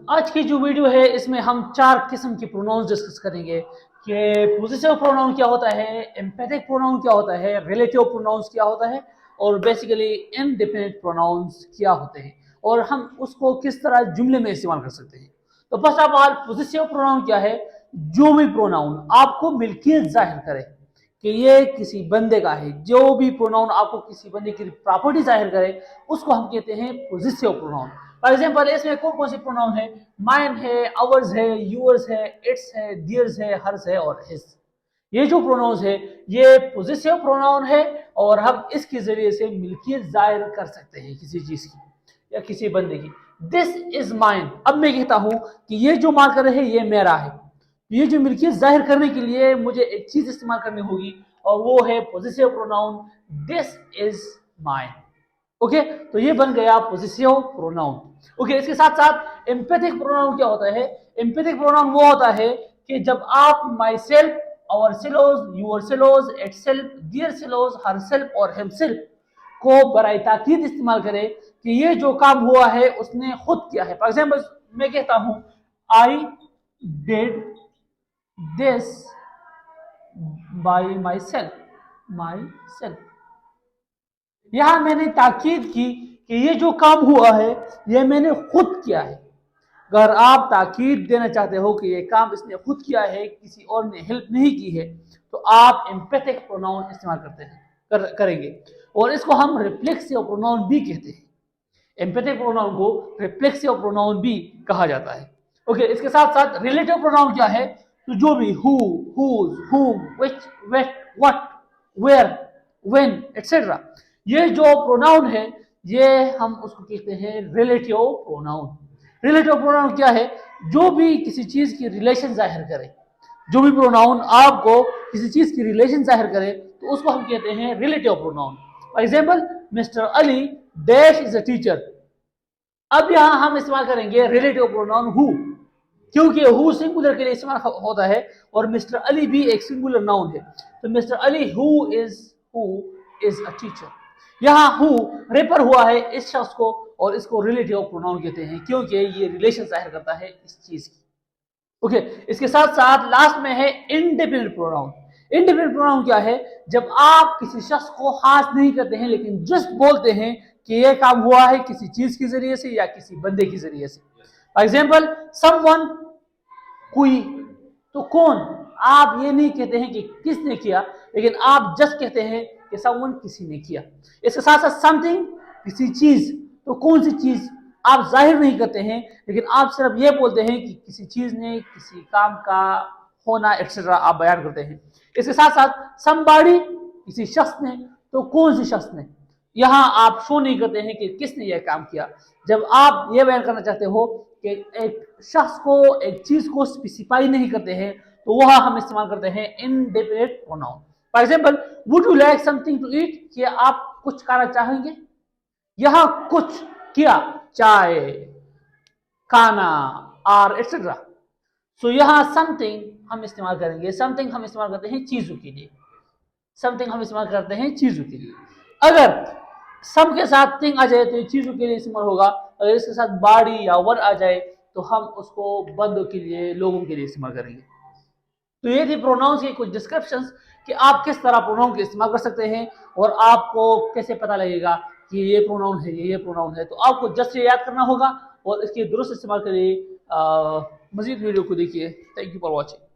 आज की जो वीडियो है इसमें हम 4 किस्म के प्रोनाउंस डिस्कस करेंगे कि पोजेसिव प्रोनाउन क्या होता है, एम्पैथिक प्रोनाउन क्या होता है, रिलेटिव प्रोनाउंस क्या होता है और बेसिकली इंडिपेंडेंट प्रोनाउंस क्या होते हैं और हम उसको किस तरह जुमले में इस्तेमाल कर सकते हैं। तो first of all possessive pronoun क्या है? जो भी प्रोनाउन आपको मिल्कियत जाहिर करे कि ये किसी बंदे का है, जो भी प्रोनाउन आपको किसी बंदे की प्रॉपर्टी जाहिर करे उसको हम कहते हैं पोजेसिव प्रोनाउन। फॉर एग्जाम्पल इसमें कौन कौन से प्रोनाउन है? माइन है, आवर्स है, यूअर्स है, इट्स है, डियर्स है, हर्स है और हिज। ये जो प्रोनाउंस है ये पोजेसिव प्रोनाउन है और हम इसके जरिए से मिल्कियत जाहिर कर सकते हैं किसी चीज की या किसी बंदे की। This is mine. अब मैं कहता हूं कि ये जो मार्कर है ये मेरा है। ये जो मिल्कियत जाहिर करने के लिए मुझे एक चीज इस्तेमाल करनी होगी और वो है possessive pronoun this is mine. Okay, तो ये बन गया पोजेसिव प्रोनाउन। ओके, इसके साथ साथ एम्पैथिक प्रोनाउन क्या होता है? एम्पैथिक प्रोनाउन वो होता है कि जब आप myself, ourselves, yourselves, itself, their selves, herself और हिमसेल्फ को बराए ताकीद इस्तेमाल करें कि ये जो काम हुआ है उसने खुद किया है। फॉर एग्जाम्पल मैं कहता हूं I did this by my self. यहां मैंने ताकीद की कि ये जो काम हुआ है ये मैंने खुद किया है। अगर आप ताकीद देना चाहते हो कि ये काम इसने खुद किया है, किसी और ने हेल्प नहीं की है, तो आप एम्पैथिक प्रोनाउन इस्तेमाल करेंगे और इसको हम रिफ्लेक्सिव प्रोनाउन भी कहते हैं। एम्पैथिक प्रोनाउन को रिफ्लेक्सिव प्रोनाउन भी कहा जाता है। ओके, इसके साथ साथ रिलेटिव प्रोनाउन क्या है? तो जो भी who, whose, whom, which, what, what, where, when etcetera, ये जो प्रोनाउन है ये हम उसको कहते हैं रिलेटिव प्रोनाउन। रिलेटिव प्रोनाउन क्या है? जो भी किसी चीज की रिलेशन जाहिर करे। जो भी प्रोनाउन आपको किसी चीज की रिलेशन जाहिर करे तो उसको हम कहते हैं relative pronoun. For example mister Ali dash is a teacher. अब यहां हम इस्तेमाल करेंगे रिलेटिव प्रोनाउन हु, क्योंकि हु सिंगुलर के लिए इस्तेमाल होता है और मिस्टर अली भी एक सिंगुलर नाउन है। तो mister Ali who is a teacher. यहां हु रेफर हुआ है इस शख्स को और इसको रिलेटिव प्रोनाउन कहते हैं क्योंकि ये रिलेशन जाहिर करता है इस चीज की। ओके, इसके साथ साथ लास्ट में है इंडिपेंडेंट प्रोनाउन। इंडिपेंडेंट प्रोनाउन क्या है? जब आप किसी शख्स को खास नहीं करते हैं लेकिन जस्ट बोलते हैं कि यह काम हुआ है किसी चीज के जरिए से या किसी बंदे के जरिए से। फॉर एग्जाम्पल समवन, कोई। तो कौन? आप ये नहीं कहते हैं कि किसने किया, लेकिन आप जस्ट कहते हैं कि समवन, किसी ने किया। इसके साथ साथ समथिंग, किसी चीज। तो कौन सी चीज आप जाहिर नहीं करते हैं लेकिन आप सिर्फ ये बोलते हैं कि किसी चीज ने, किसी काम का होना एक्सेट्रा आप बयान करते हैं। इसके साथ साथ समबॉडी, किसी शख्स ने। तो कौन सी शख्स ने? यहां आप शो नहीं करते हैं कि किसने यह काम किया। जब आप यह बयान करना चाहते हो कि एक शख्स को, एक चीज को स्पेसिफाई नहीं करते हैं तो वह हम इस्तेमाल करते हैं indefinite pronoun. For example would you like something to eat, कि आप कुछ खाना चाहेंगे। यहां कुछ किया, चाय, खाना और एक्सेट्रा। सो यहां समथिंग हम इस्तेमाल करेंगे। समथिंग हम इस्तेमाल करते हैं चीजों के लिए। समथिंग हम इस्तेमाल करते हैं चीजों के लिए। अगर सम के साथ थिंग आ जाए तो ये चीजों के लिए इस्तेमाल होगा। अगर इसके साथ बॉडी या वन आ जाए तो हम उसको बंदों के लिए, लोगों के लिए इस्तेमाल करेंगे। तो ये थी प्रोनाउंस की कुछ डिस्क्रिप्शंस कि आप किस तरह प्रोनाउन का इस्तेमाल कर सकते हैं और आपको कैसे पता लगेगा कि ये प्रोनाउन है, ये प्रोनाउन है। तो आपको जस्ट ये याद करना होगा और इसके दुरुस्त इस्तेमाल के लिए मजीद वीडियो को देखिए। Thank you for watching.